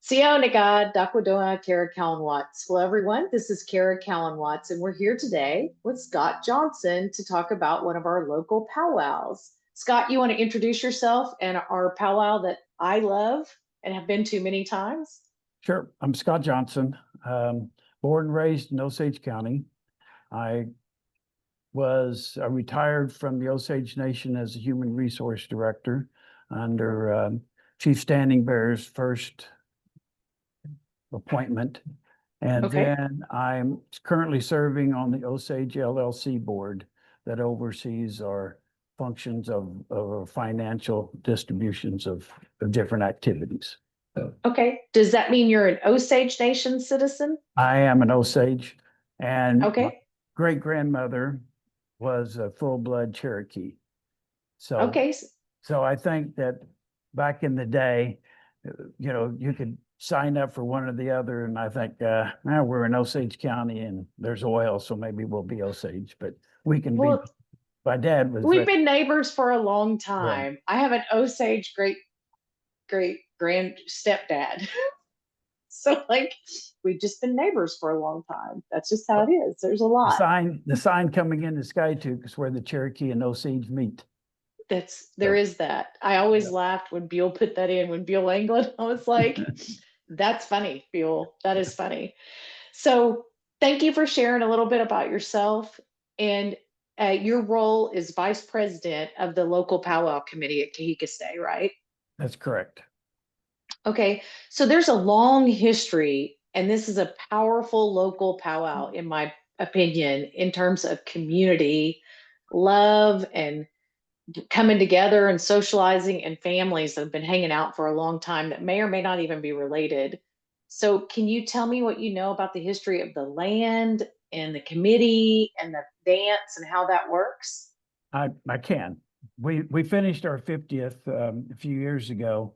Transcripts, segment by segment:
Sioniga, Dakwadoa, Cara Cowan Watts. Hello, everyone. This is Cara Cowan Watts, and we're here today with Scott Johnson to talk about one of our local powwows. Scott, you want to introduce yourself and our powwow that I love and have been to many times? Sure. I'm Scott Johnson, born and raised in Osage County. I retired from the Osage Nation as a human resource director under Chief Standing Bear's first appointment. And Okay. then I'm currently serving on the Osage LLC board that oversees our functions of financial distributions of different activities. Okay. Does that mean you're an Osage Nation citizen? I am an Osage, and my Okay. great-grandmother was a full-blood Cherokee. So, Okay. so I think that back in the day, you could sign up for one or the other, and I think, we're in Osage County and there's oil, so maybe we'll be Osage, but we can be. Well, My dad was we've very, been neighbors for a long yeah. time. I have an Osage great grand stepdad. So like we've just been neighbors for a long time. That's just how it is. There's a The lot. sign coming in the sky too is where the Cherokee and Osage meet. There So, is that. I always yeah. laughed when Beal put that in, when Beal Anglin. I was like, that's funny, Beal. That is funny. So thank you for sharing a little bit about yourself. And your role is vice president of the local powwow committee at Kihekah Steh, right? That's correct. Okay, so there's a long history, and this is a powerful local powwow, in my opinion, in terms of community, love, and coming together and socializing, and families that have been hanging out for a long time that may or may not even be related. So, can you tell me what you know about the history of the land and the committee and the dance and how that works? I can. We finished our 50th a few years ago.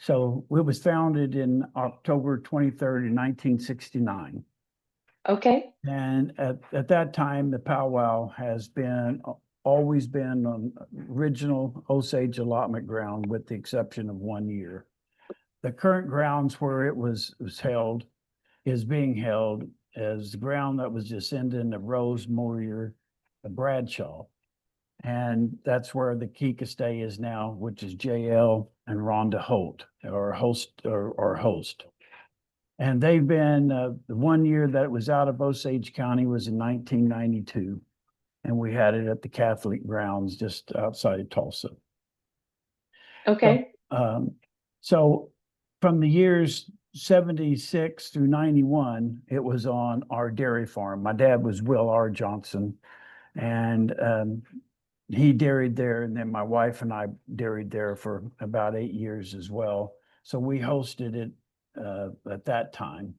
So it was founded in October 23rd in 1969. Okay, And at that time, the powwow has been always been on original Osage allotment ground with the exception of 1 year. The current grounds where it was held is being held as the ground that was descendant of Rose Moyer Bradshaw. And that's where the Kihekah Steh is now, which is JL and Rhonda Holt, or host. And they've been, the 1 year that it was out of Osage County was in 1992. And we had it at the Catholic grounds just outside of Tulsa. So, okay, so from the years 76 through 91, it was on our dairy farm. My dad was Will R. Johnson, and he dairied there, and then my wife and I dairied there for about 8 years as well. So we hosted it at that time.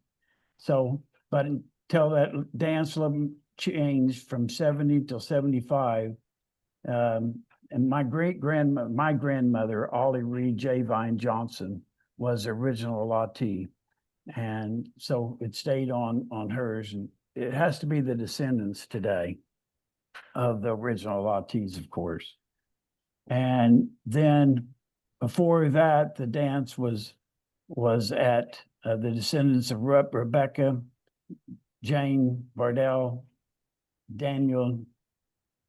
So, but until that dance level changed from 70 till 75, and my grandmother, Ollie Reed J. Vine Johnson, was the original allottee. And so it stayed on hers, and it has to be the descendants today of the original allottees, of course. And then before that, the dance was at the descendants of Rebecca, Jane Bardell, Daniel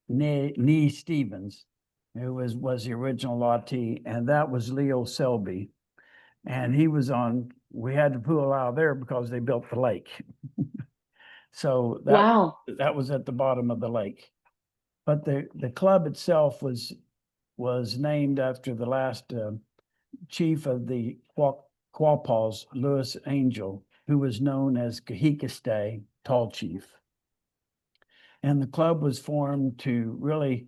Nee Stevens, who was the original allottee, and that was Leo Selby. And he was on, we had to pull out of there because they built the lake. So wow, that was at the bottom of the lake. But the club itself was named after the last chief of the Quapaws, Louis Angel, who was known as Kihekah Steh, Tall Chief. And the club was formed to really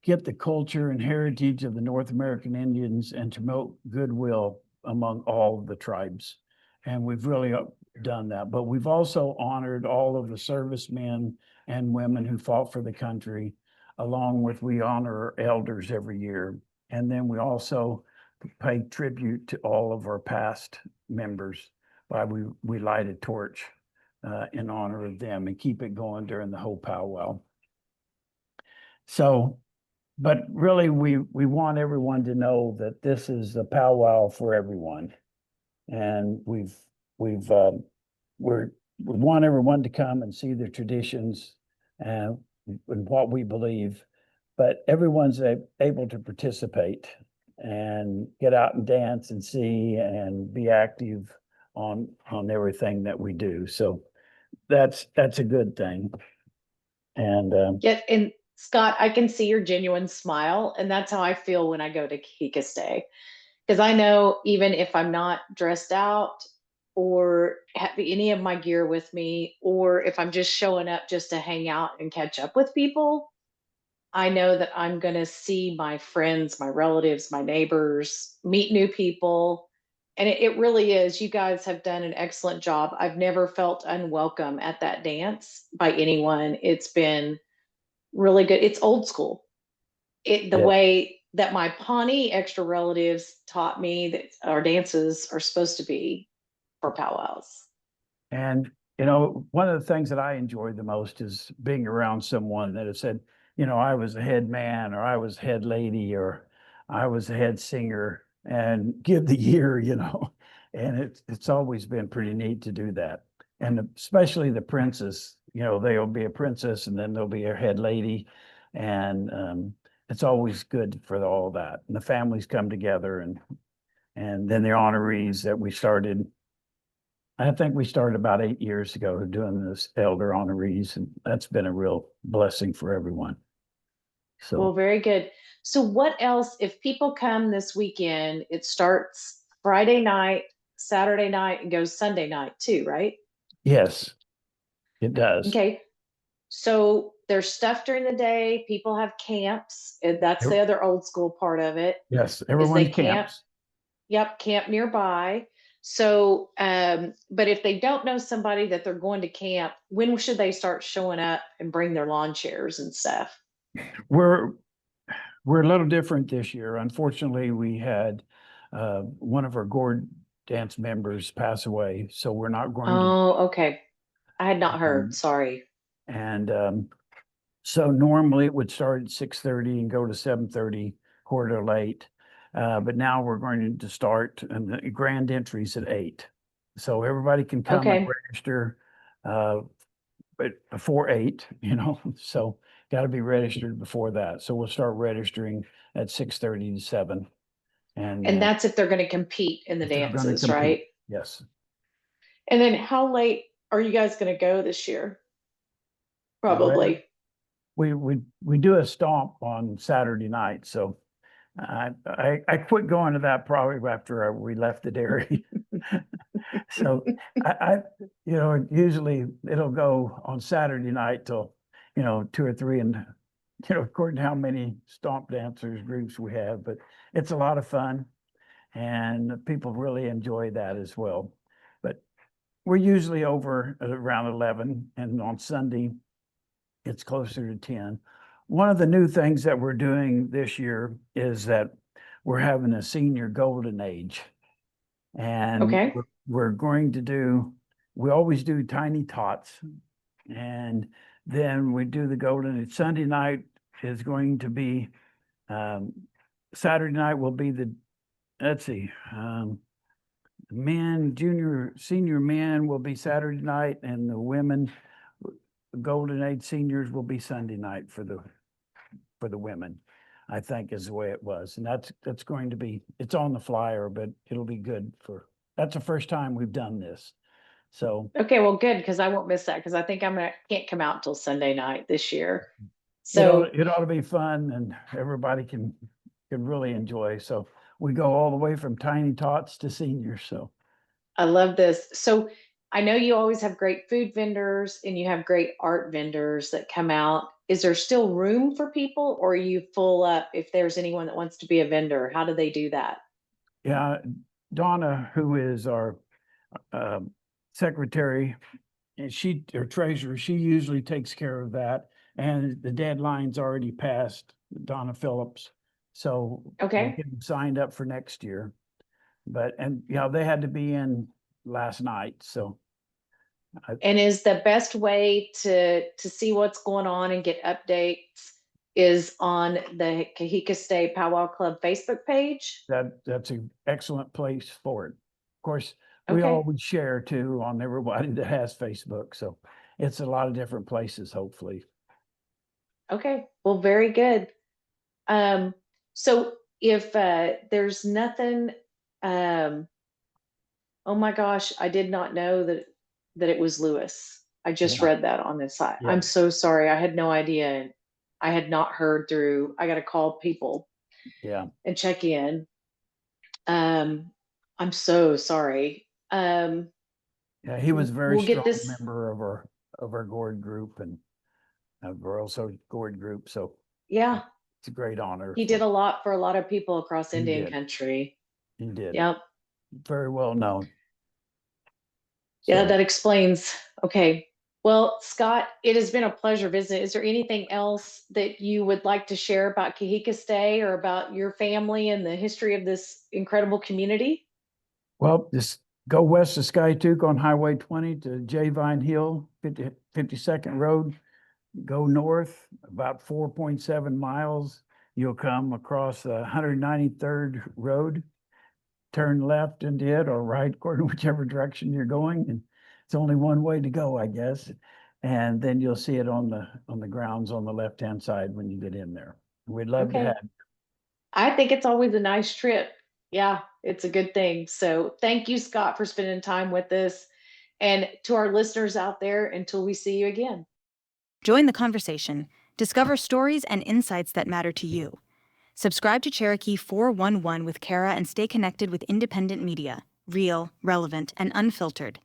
get the culture and heritage of the North American Indians and to promote goodwill among all of the tribes. And we've really done that. But we've also honored all of the servicemen and women who fought for the country, along with we honor our elders every year. And then we also pay tribute to all of our past members by we light a torch in honor of them and keep it going during the whole powwow. So, but really we want everyone to know that this is a powwow for everyone. and we've we want everyone to come and see the traditions and what we believe, but everyone's able to participate and get out and dance and see and be active on everything that we do. So that's a good thing. And Yeah, and Scott, I can see your genuine smile, and that's how I feel when I go to Kihekah Steh. Because I know even if I'm not dressed out or have any of my gear with me, or if I'm just showing up just to hang out and catch up with people, I know that I'm going to see my friends, my relatives, my neighbors, meet new people. And it really is. You guys have done an excellent job. I've never felt unwelcome at that dance by anyone. It's been really good. It's old school. The yeah, way that my Pawnee extra relatives taught me that our dances are supposed to be for powwows. and one of the things that I enjoy the most is being around someone that has said, I was a head man, or I was head lady, or I was a head singer, and give the year, and it's always been pretty neat to do that. And especially the princess, they'll be a princess and then there'll be a head lady. And it's always good for all that. And the families come together, and then the honorees that we started. I think we started about 8 years ago doing this elder honorees, and that's been a real blessing for everyone. Well, So, very good. So, what else, if people come this weekend, it starts Friday night, Saturday night, and goes Sunday night too, right? yes, it does. Okay. So, there's stuff during the day. People have camps. And that's Ev- the other old school part of it Yes, is they everyone camp. camps. Yep, camp nearby. So, but if they don't know somebody that they're going to camp, when should they start showing up and bring their lawn chairs and stuff? We're we're a little different this year. Unfortunately, we had one of our gourd dance members pass away, so we're not going to. Oh, okay. I had not heard. Um, Sorry. and So normally it would start at 6:30 and go to 7:30, quarter late. But now we're going to start, and the grand entries at 8. So everybody can come and Okay. register, uh, but before 8, so got to be registered before that. So we'll start registering at 6:30 to 7. And And that's if they're going to compete in the if they're going to dances, compete, right? yes. And then how late are you guys going to go this year? Well, Probably. we do a stomp on Saturday night, so I quit going to that probably after we left the dairy. So I usually it'll go on Saturday night till 2 or 3, and according to how many stomp dancers groups we have, but it's a lot of fun and people really enjoy that as well. But we're usually over at around 11, and on Sunday it's closer to 10. One of the new things that we're doing this year is that we're having a senior golden age. And Okay. we're going to we always do tiny tots. And then we do the golden age. Sunday night is going to be, um, Saturday night will be let's see, senior men will be Saturday night, and the women, golden age seniors, will be Sunday night for the women, I think is the way it was. And that's going to be, it's on the flyer, but it'll be good that's the first time we've done this. So Okay. Well, good because I won't miss that because I think can't come out until Sunday night this year. So it ought to be fun, and everybody can really enjoy. So we go all the way from tiny tots to seniors. So I love this. So I know you always have great food vendors and you have great art vendors that come out. Is there still room for people or are you full up if there's anyone that wants to be a vendor? How do they do that? yeah, Donna, who is our secretary, and or treasurer, she usually takes care of that. And the deadline's already passed, Donna Phillips. So we'll Okay. get them signed up for next year. And they had to be in last night. So And is the best way to see what's going on and get updates is on the Kihekah Steh Powwow Club Facebook page? that's an excellent place for it. course, we Okay. all would share too on everybody that has Facebook. So it's a lot of different places, hopefully. Okay. Well, very good. Um, so if there's nothing, um, oh my gosh, I did not know that it was Lewis. I just Yeah. read that on this site. Yeah. I'm so sorry. I had no idea. I had not heard through. I got to call people Yeah. and check in. Um, I'm so sorry. Yeah. He was a very We'll get strong this. member of our gourd group and of our also gourd group. So Yeah, it's a great honor he did for a lot for a lot of people across he Indian did. country. He did. Yep. Very well known. Yeah, So that explains. Okay. Well, Scott, it has been a pleasure visiting. Is there anything else that you would like to share about Kihekah Steh or about your family and the history of this incredible community? well, just go west of Skytook on Highway 20 to J Vine Hill, 52nd Road. Go north about 4.7 miles. You'll come across 193rd Road. Turn left into it or right, according to whichever direction you're going. And it's only one way to go, I guess. And then you'll see it on the grounds on the left-hand side when you get in there. We'd love to have Okay. I think it's always a nice trip. Yeah, it's a good thing. So thank you, Scott, for spending time with us. And to our listeners out there, until we see you again. Join the conversation. Discover stories and insights that matter to you. Subscribe to Cherokee 411 with Cara and stay connected with independent media, real, relevant, and unfiltered.